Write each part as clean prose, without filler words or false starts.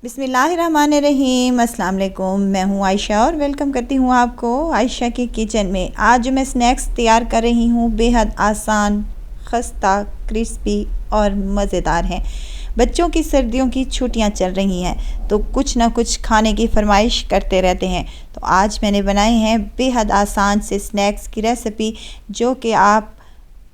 बिस्मिल्लाहिर्रहमानिर्रहीम। अस्सलाम वालेकुम। मैं हूँ आयशा और वेलकम करती हूँ आपको आयशा की किचन में। आज जो मैं स्नैक्स तैयार कर रही हूँ बेहद आसान, खस्ता, क्रिस्पी और मज़ेदार हैं। बच्चों की सर्दियों की छुट्टियाँ चल रही हैं तो कुछ ना कुछ खाने की फरमाइश करते रहते हैं। तो आज मैंने बनाए हैं बेहद आसान से स्नैक्स की रेसिपी, जो कि आप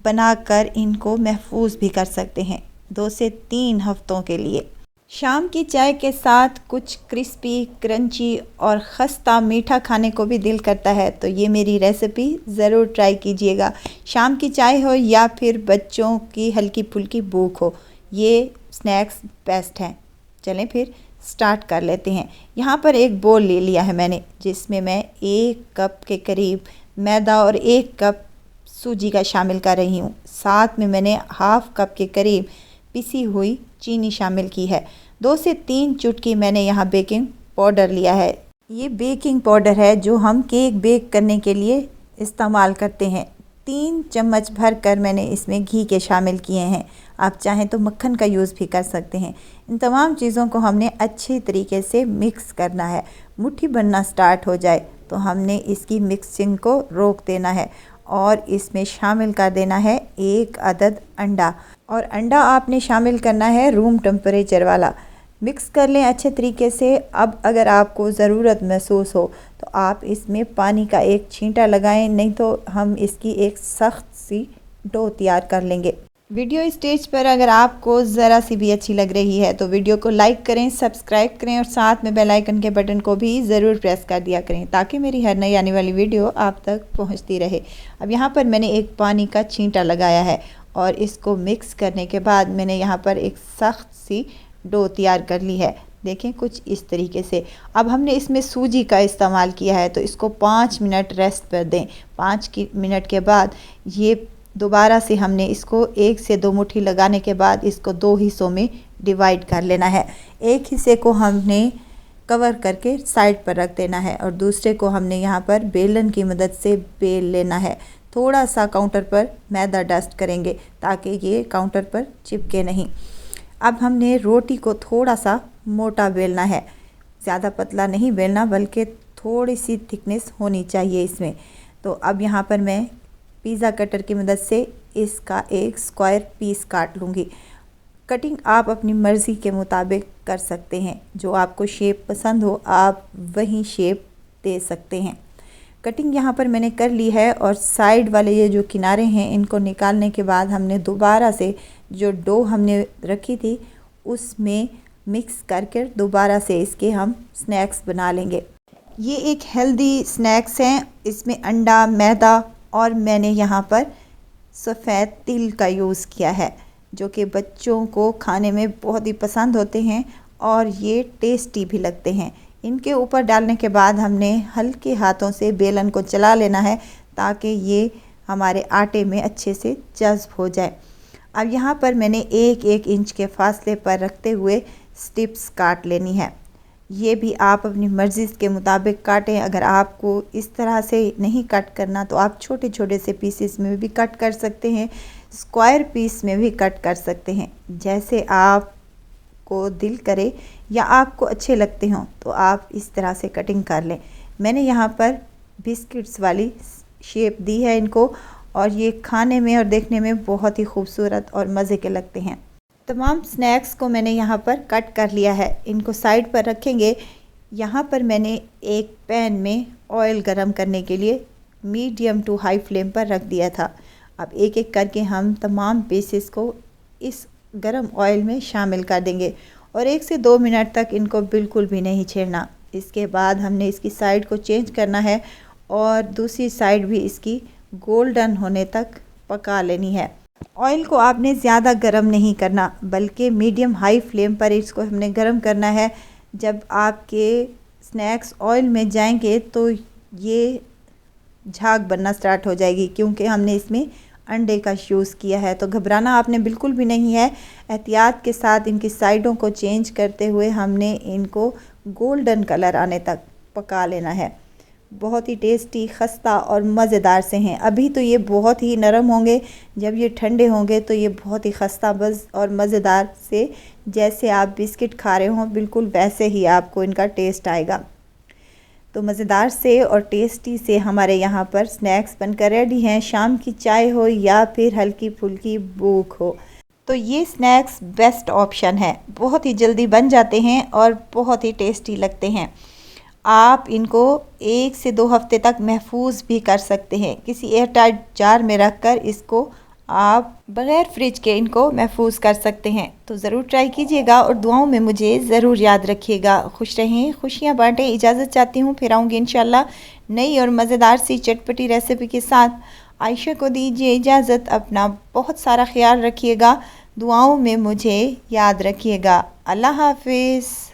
बनाकर इनको महफूज भी कर सकते हैं 2 से 3 हफ्तों के लिए। शाम की चाय के साथ कुछ क्रिस्पी, क्रंची और खस्ता मीठा खाने को भी दिल करता है, तो ये मेरी रेसिपी ज़रूर ट्राई कीजिएगा। शाम की चाय हो या फिर बच्चों की हल्की फुल्की भूख हो, ये स्नैक्स बेस्ट हैं। चलें फिर स्टार्ट कर लेते हैं। यहाँ पर एक बोल ले लिया है मैंने, जिसमें मैं 1 कप के करीब मैदा और 1 कप सूजी का शामिल कर रही हूँ। साथ में मैंने हाफ कप के करीब पिसी हुई चीनी शामिल की है। 2 से 3 चुटकी मैंने यहाँ बेकिंग पाउडर लिया है। ये बेकिंग पाउडर है जो हम केक बेक करने के लिए इस्तेमाल करते हैं। 3 चम्मच भर कर मैंने इसमें घी के शामिल किए हैं। आप चाहें तो मक्खन का यूज़ भी कर सकते हैं। इन तमाम चीज़ों को हमने अच्छे तरीके से मिक्स करना है। मुट्ठी बनना स्टार्ट हो जाए तो हमने इसकी मिक्सिंग को रोक देना है और इसमें शामिल कर देना है 1 अदद अंडा। और अंडा आपने शामिल करना है रूम टेम्परेचर वाला। मिक्स कर लें अच्छे तरीके से। अब अगर आपको ज़रूरत महसूस हो तो आप इसमें पानी का एक छींटा लगाएं, नहीं तो हम इसकी एक सख्त सी डो तैयार कर लेंगे। वीडियो स्टेज पर अगर आपको ज़रा सी भी अच्छी लग रही है तो वीडियो को लाइक करें, सब्सक्राइब करें और साथ में बेल आइकन के बटन को भी ज़रूर प्रेस कर दिया करें, ताकि मेरी हर नई आने वाली वीडियो आप तक पहुंचती रहे। अब यहाँ पर मैंने एक पानी का छींटा लगाया है और इसको मिक्स करने के बाद मैंने यहाँ पर एक सख्त सी डो तैयार कर ली है। देखें कुछ इस तरीके से। अब हमने इसमें सूजी का इस्तेमाल किया है तो इसको 5 मिनट रेस्ट पर दें। 5 मिनट के बाद ये दोबारा से हमने इसको 1 से 2 मुट्ठी लगाने के बाद इसको 2 हिस्सों में डिवाइड कर लेना है। एक हिस्से को हमने कवर करके साइड पर रख देना है और दूसरे को हमने यहाँ पर बेलन की मदद से बेल लेना है। थोड़ा सा काउंटर पर मैदा डस्ट करेंगे ताकि ये काउंटर पर चिपके नहीं। अब हमने रोटी को थोड़ा सा मोटा बेलना है, ज़्यादा पतला नहीं बेलना, बल्कि थोड़ी सी थिकनेस होनी चाहिए इसमें। तो अब यहाँ पर मैं पिज़्ज़ा कटर की मदद से इसका एक स्क्वायर पीस काट लूँगी। कटिंग आप अपनी मर्ज़ी के मुताबिक कर सकते हैं, जो आपको शेप पसंद हो आप वही शेप दे सकते हैं। कटिंग यहाँ पर मैंने कर ली है और साइड वाले ये जो किनारे हैं इनको निकालने के बाद हमने दोबारा से जो डो हमने रखी थी उसमें मिक्स करके दोबारा से इसके हम स्नैक्स बना लेंगे। ये एक हेल्दी स्नैक्स हैं। इसमें अंडा, मैदा और मैंने यहाँ पर सफ़ेद तिल का यूज़ किया है, जो कि बच्चों को खाने में बहुत ही पसंद होते हैं और ये टेस्टी भी लगते हैं। इनके ऊपर डालने के बाद हमने हल्के हाथों से बेलन को चला लेना है ताकि ये हमारे आटे में अच्छे से जज़्ब हो जाए। अब यहाँ पर मैंने 1-1 इंच के फासले पर रखते हुए स्ट्रिप्स काट लेनी है। ये भी आप अपनी मर्ज़ी के मुताबिक काटें। अगर आपको इस तरह से नहीं कट करना तो आप छोटे छोटे से पीसेस में भी कट कर सकते हैं, स्क्वायर पीस में भी कट कर सकते हैं, जैसे आपको दिल करे या आपको अच्छे लगते हों तो आप इस तरह से कटिंग कर लें। मैंने यहाँ पर बिस्किट्स वाली शेप दी है इनको और ये खाने में और देखने में बहुत ही खूबसूरत और मज़े के लगते हैं। तमाम स्नैक्स को मैंने यहाँ पर कट कर लिया है, इनको साइड पर रखेंगे। यहाँ पर मैंने एक पैन में ऑयल गरम करने के लिए मीडियम टू हाई फ्लेम पर रख दिया था। अब एक एक करके हम तमाम पीसेस को इस गरम ऑयल में शामिल कर देंगे और 1 से 2 मिनट तक इनको बिल्कुल भी नहीं छेड़ना। इसके बाद हमने इसकी साइड को चेंज करना है और दूसरी साइड भी इसकी गोल्डन होने तक पका लेनी है। ऑयल को आपने ज़्यादा गरम नहीं करना, बल्कि मीडियम हाई फ्लेम पर इसको हमने गरम करना है। जब आपके स्नैक्स ऑयल में जाएंगे तो ये झाग बनना स्टार्ट हो जाएगी, क्योंकि हमने इसमें अंडे का यूज़ किया है। तो घबराना आपने बिल्कुल भी नहीं है। एहतियात के साथ इनकी साइडों को चेंज करते हुए हमने इनको गोल्डन कलर आने तक पका लेना है। बहुत ही टेस्टी, खस्ता और मज़ेदार से हैं। अभी तो ये बहुत ही नरम होंगे, जब ये ठंडे होंगे तो ये बहुत ही खस्ता बज़ और मज़ेदार से, जैसे आप बिस्किट खा रहे हों बिल्कुल वैसे ही आपको इनका टेस्ट आएगा। तो मज़ेदार से और टेस्टी से हमारे यहाँ पर स्नैक्स बनकर रेडी हैं। शाम की चाय हो या फिर हल्की फुल्की भूख हो तो ये स्नैक्स बेस्ट ऑप्शन है। बहुत ही जल्दी बन जाते हैं और बहुत ही टेस्टी लगते हैं। आप इनको 1 से 2 हफ्ते तक महफूज भी कर सकते हैं। किसी एयरटाइट जार में रखकर इसको आप बग़ैर फ्रिज के इनको महफूज कर सकते हैं। तो ज़रूर ट्राई कीजिएगा और दुआओं में मुझे ज़रूर याद रखिएगा। खुश रहें, खुशियाँ बांटें। इजाज़त चाहती हूँ, फिर आऊँगी इंशाल्लाह नई और मज़ेदार सी चटपटी रेसिपी के साथ। आयशा को दीजिए इजाज़त। अपना बहुत सारा ख्याल रखिएगा। दुआओं में मुझे याद रखिएगा। अल्लाह हाफिज़।